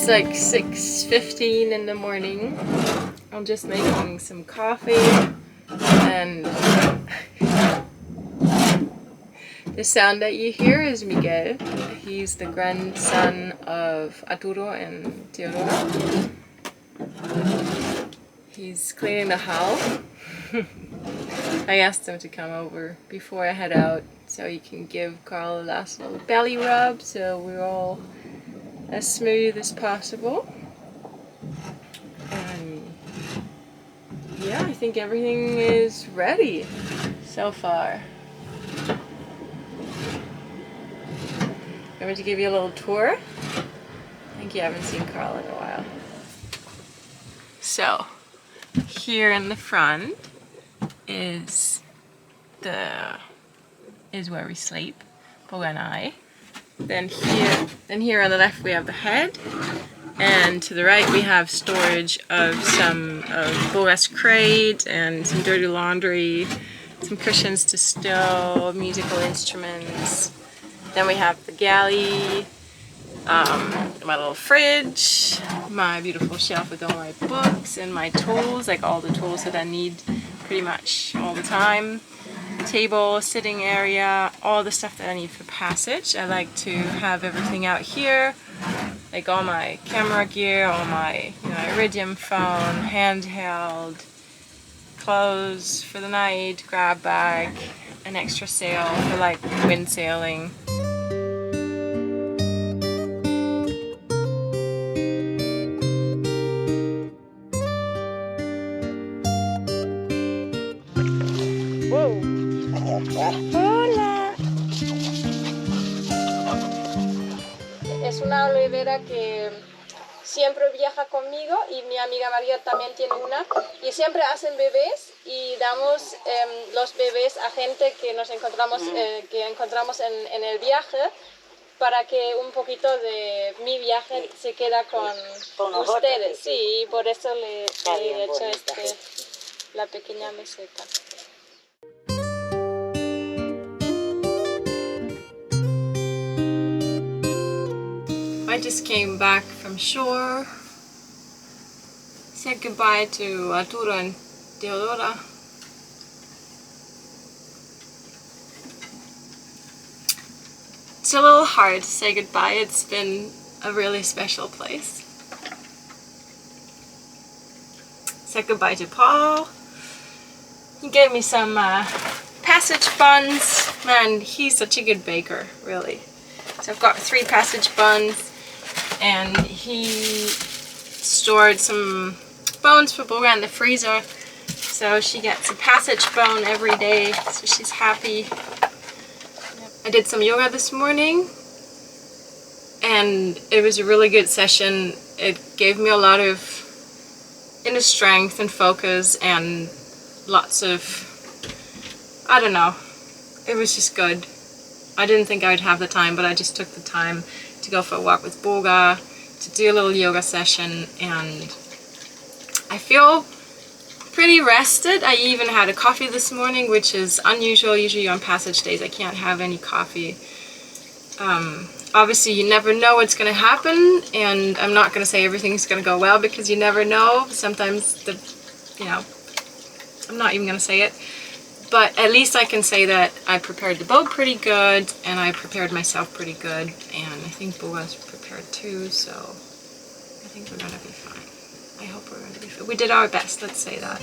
It's like 6:15 in the morning. I'm just making some coffee, and the sound that you hear is Miguel. He's the grandson of Arturo and Teodora. He's cleaning the house. I asked him to come over before I head out so he can give Karl a last little belly rub so we're all as smooth as possible. And yeah, I think everything is ready so far. I'm going to give you a little tour. I think you haven't seen Karl in a while. So, here in the front is where we sleep, Boga and I. Then here on the left we have the head, and to the right we have storage of some of Boga's crate and some dirty laundry, some cushions to stow, musical instruments. Then we have the galley, my little fridge, my beautiful shelf with all my books and my tools, like all the tools that I need pretty much all the time. Table, sitting area, all the stuff that I need for passage. I like to have everything out here, like all my camera gear, all my Iridium phone, handheld, clothes for the night, grab bag, an extra sail for like wind sailing. Hola. Es una olivera que siempre viaja conmigo y mi amiga María también tiene una, y siempre hacen bebés y damos los bebés a gente que nos encontramos en el viaje, para que un poquito de mi viaje se queda con ustedes. Sí, por eso le he hecho la pequeña meseta. I just came back from shore, said goodbye to Arturo and Teodora. It's a little hard to say goodbye. It's been a really special place. Said goodbye to Paul. He gave me some passage buns. Man, he's such a good baker, really. So I've got 3 passage buns. And he stored some bones for Boga in the freezer, so she gets a passage bone every day, so she's happy. I did some yoga this morning, and it was a really good session. It gave me a lot of inner strength and focus and lots of, I don't know, it was just good. I didn't think I would have the time, but I just took the time to go for a walk with Boga, to do a little yoga session, and I feel pretty rested. I even had a coffee this morning, which is unusual. Usually on passage days I can't have any coffee. Obviously you never know what's going to happen, and I'm not going to say everything's going to go well because you never know. Sometimes I'm not even going to say it. But at least I can say that I prepared the boat pretty good, and I prepared myself pretty good, and I think Boga's prepared too, so I think we're going to be fine. I hope we're going to be fine. We did our best, let's say that.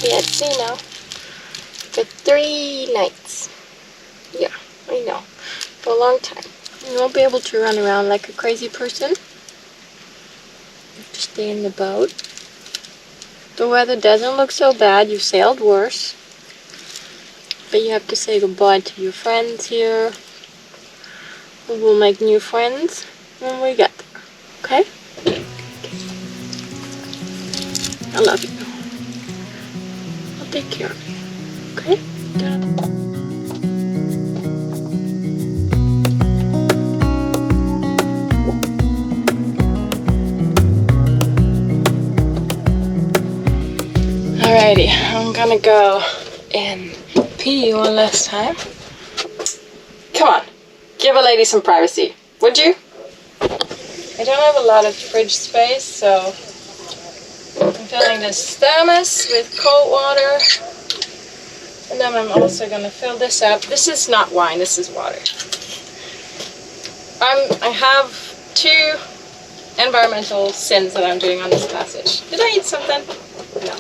Be at sea now for 3 nights. Yeah, I know. For a long time. You won't be able to run around like a crazy person. You have to stay in the boat. The weather doesn't look so bad. You've sailed worse. But you have to say goodbye to your friends here. We will make new friends when we get there. Okay? I love you. Take care of you, okay? Alrighty, I'm gonna go and pee one last time. Come on, give a lady some privacy, would you? I don't have a lot of fridge space, so I'm filling this thermos with cold water. And then I'm also gonna fill this up. This is not wine, this is water. I have 2 environmental sins that I'm doing on this passage. Did I eat something? No.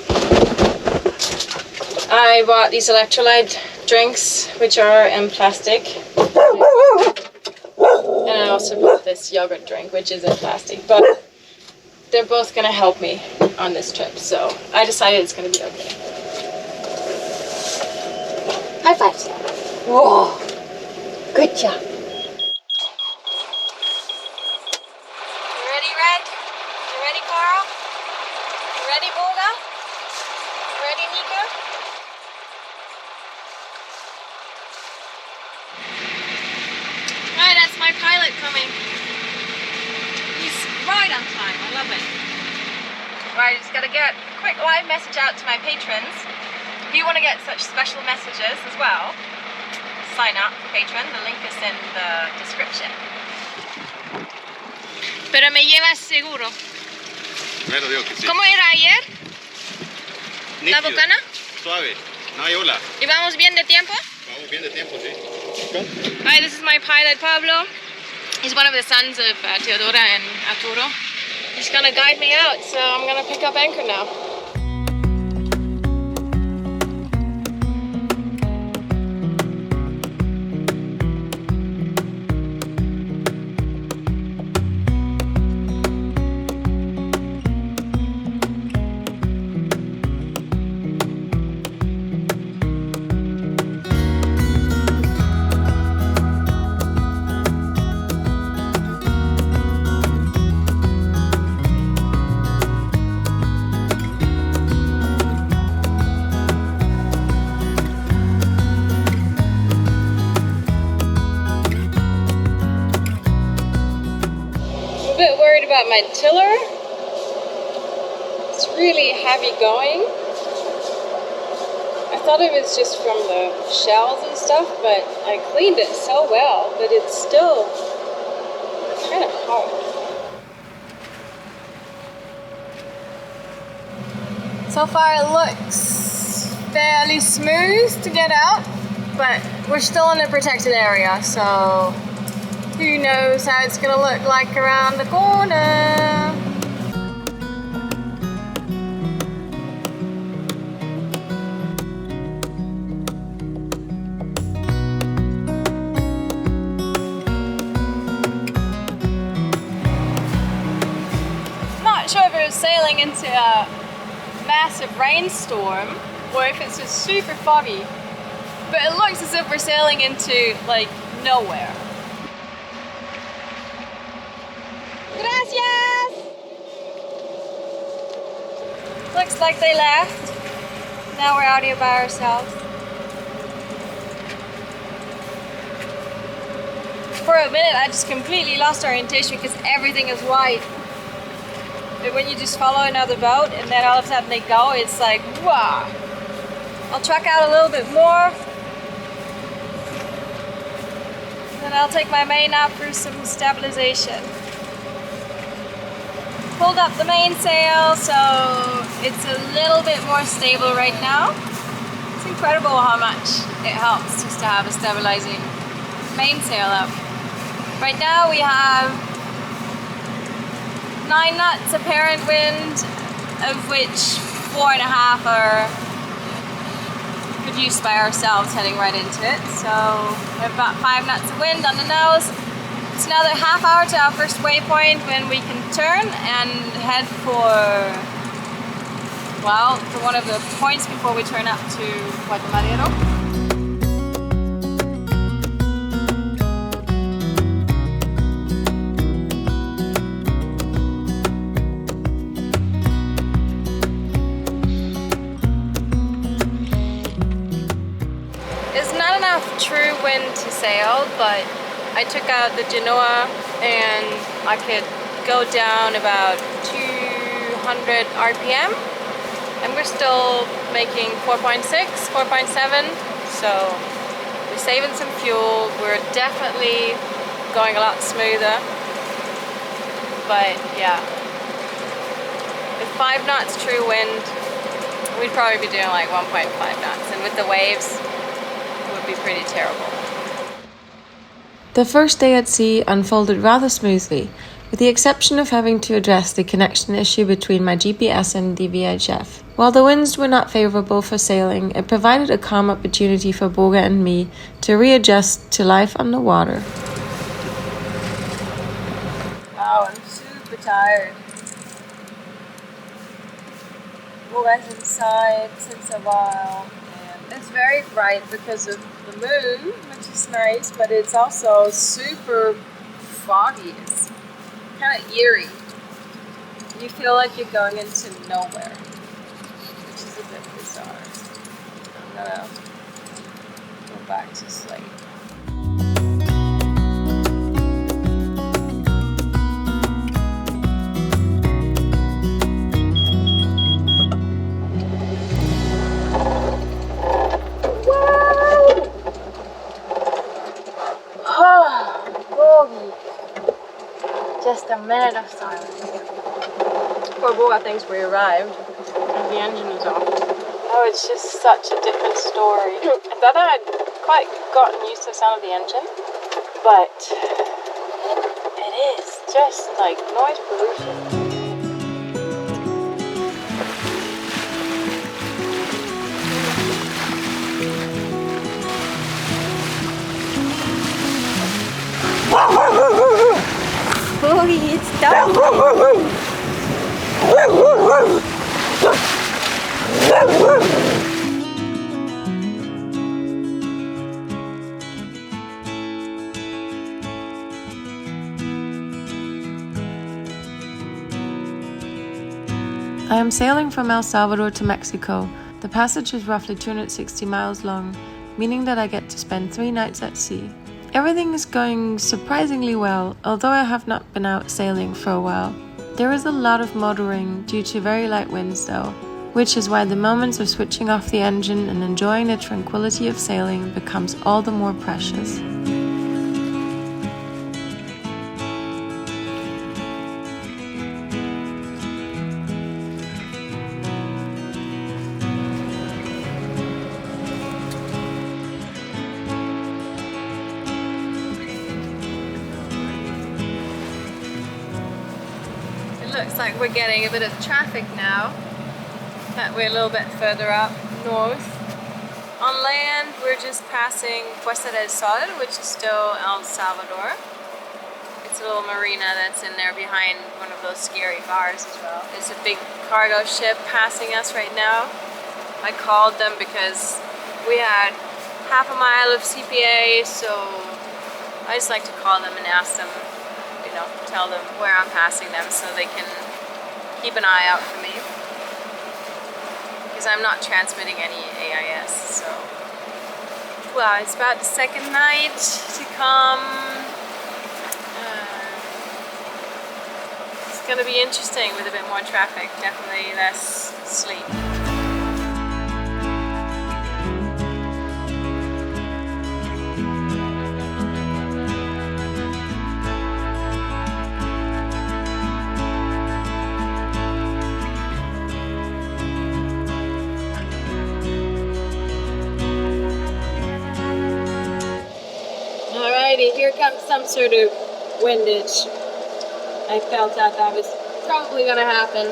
I bought these electrolyte drinks, which are in plastic. And I also bought this yogurt drink, which is in plastic. But they're both gonna help me on this trip, so I decided it's gonna be okay. High fives. Whoa, good job. You ready, Red? You ready, Karl? You ready, Boga? You ready, Nico? Alright, that's my pilot coming. He's right on time, I love it. Right, just gotta get a quick live message out to my patrons. If you want to get such special messages as well, sign up for Patreon. The link is in the description. Pero me llevas seguro. Bueno, digo que sí. ¿Cómo era ayer? ¿La Nítido, bocana? suave, no hay ola. ¿Y vamos bien de tiempo? Vamos bien de tiempo, sí. Alright, this is my pilot, Pablo. He's one of the sons of Teodora and Arturo. He's gonna guide me out, so I'm gonna pick up anchor now. About my tiller. It's really heavy going. I thought it was just from the shells and stuff, but I cleaned it so well that it's still kind of hard. So far it looks fairly smooth to get out, but we're still in a protected area, so who knows how it's gonna look like around the corner. Not sure if it was sailing into a massive rainstorm or if it's just super foggy, but it looks as if we're sailing into like nowhere. Gracias! Looks like they left. Now we're out here by ourselves. For a minute I just completely lost orientation because everything is white. But when you just follow another boat and then all of a sudden they go, it's like, wow. I'll truck out a little bit more. Then I'll take my main up for some stabilization. Pulled up the mainsail, so it's a little bit more stable right now. It's incredible how much it helps just to have a stabilizing mainsail up. Right now we have 9 knots apparent wind, of which 4.5 are produced by ourselves heading right into it. So we have about 5 knots of wind on the nose. It's another half hour to our first waypoint when we can turn and head for, well, for one of the points before we turn up to Puerto Madero. It's not enough true wind to sail, but I took out the Genoa and I could go down about 200 RPM And we're still making 4.6, 4.7, so we're saving some fuel. We're definitely going a lot smoother. But yeah, with 5 knots true wind, we'd probably be doing like 1.5 knots. And with the waves, it would be pretty terrible. The first day at sea unfolded rather smoothly, with the exception of having to address the connection issue between my GPS and the VHF. While the winds were not favourable for sailing, it provided a calm opportunity for Boga and me to readjust to life underwater. Wow, I'm super tired. Boga's inside since a while, and it's very bright because of the moon, which is nice, but it's also super foggy. It's kind of eerie. You feel like you're going into nowhere, which is a bit bizarre. I'm gonna go back to sleep. Just a minute of silence. Poor Boga thinks we arrived and the engine is off. Oh, it's just such a different story. I thought I had quite gotten used to the sound of the engine, but it is just like noise pollution. Bogi, it's done. I am sailing from El Salvador to Mexico. The passage is roughly 260 miles long, meaning that I get to spend 3 nights at sea. Everything is going surprisingly well, although I have not been out sailing for a while. There is a lot of motoring due to very light winds though, which is why the moments of switching off the engine and enjoying the tranquility of sailing becomes all the more precious. Looks like we're getting a bit of traffic now that we're a little bit further up north. On land, we're just passing Puesta del Sol, which is still El Salvador. It's a little marina that's in there behind one of those scary bars as well. There's a big cargo ship passing us right now. I called them because we had half a mile of CPA, so I just like to call them and ask them, tell them where I'm passing them so they can keep an eye out for me, because I'm not transmitting any AIS. So, well, it's about the second night to come. It's gonna be interesting with a bit more traffic, definitely less sleep. Here comes some sort of windage. I felt that was probably going to happen.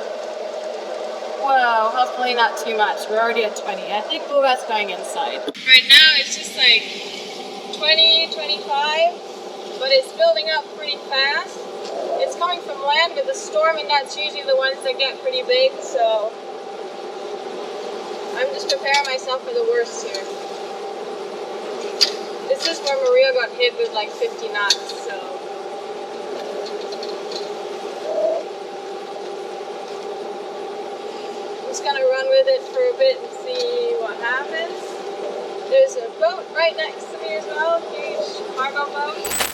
Whoa, hopefully not too much. We're already at 20. I think Boga's going inside. Right now it's just like 20, 25, but it's building up pretty fast. It's coming from land with a storm, and that's usually the ones that get pretty big, so I'm just preparing myself for the worst here. This is where Maria got hit with like 50 knots, so. I'm just gonna run with it for a bit and see what happens. There's a boat right next to me as well, a huge cargo boat.